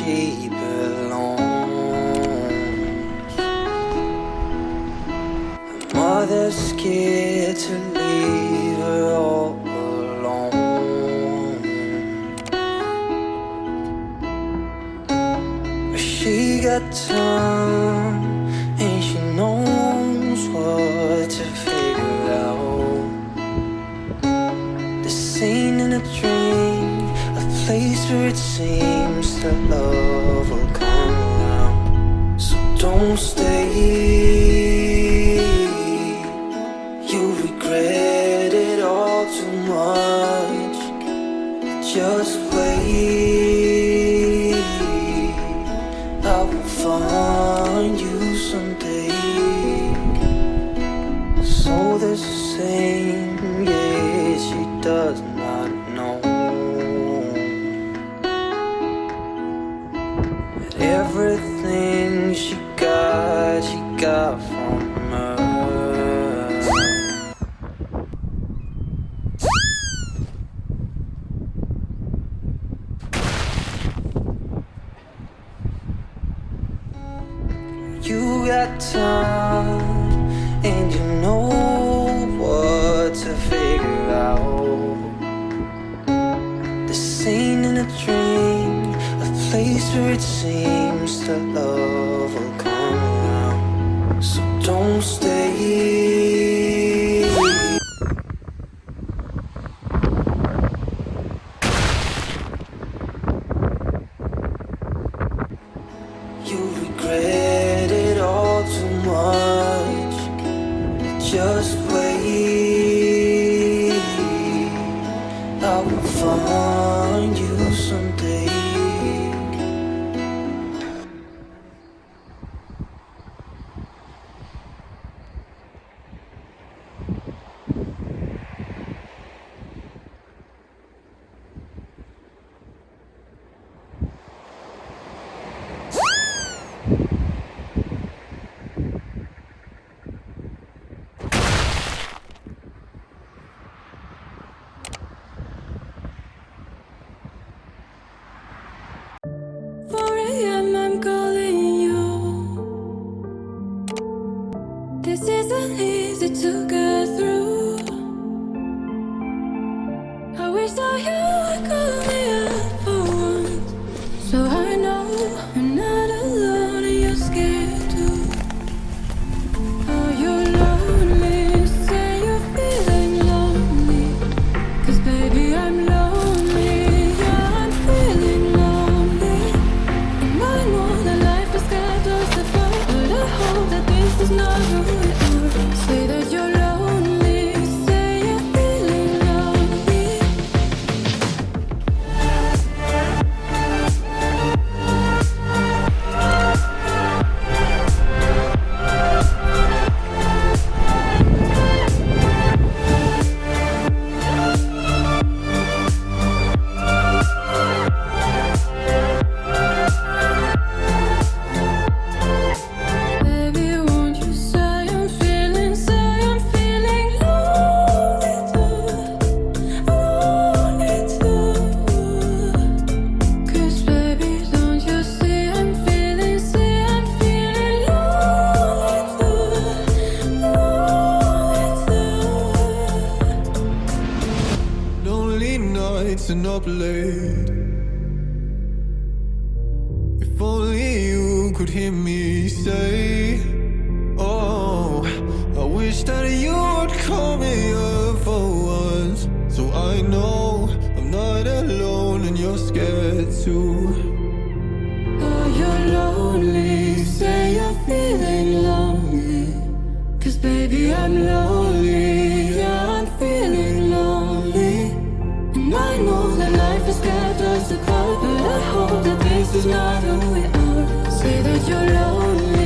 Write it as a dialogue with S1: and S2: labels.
S1: he belongs. Her mother's scared to leave her all alone, but she got time and she knows what to figure out. The scene in a dream, a place where it seems that love will come around. So don't stay, you'll regret it all too much. Just wait, I will find you someday. So the same, yeah, she does not know that everything she got from her. You got time and you know what to figure out. The scene in a dream, a place where it seems that love will come around. So don't stay, you regret it all too much. Just wait, I will find you someday.
S2: I'm calling you. This isn't easy to get through. I wish that you would call me up for once, so I know I'm not alone and you're scared too. Oh, you're lonely, say you're feeling lonely, 'cause baby I'm lonely, yeah I'm feeling lonely. And I know that life has kept us apart, but I hope that this is not who we are. Say that you're lonely, say you're feeling lonely. Baby, won't you say I'm feeling lonely too, lonely too. 'Cause baby, don't you see I'm feeling lonely too, lonely too.
S3: Lonely nights and up late. If only you could hear me say, oh, I wish that you would call me up for once, so I know I'm not alone and you're scared too.
S2: Oh, you're lonely, say you're feeling lonely, 'cause baby I'm lonely, yeah I'm feeling lonely. And I know that life has kept us apart, but I hope that this is not who we are. Say that you're lonely,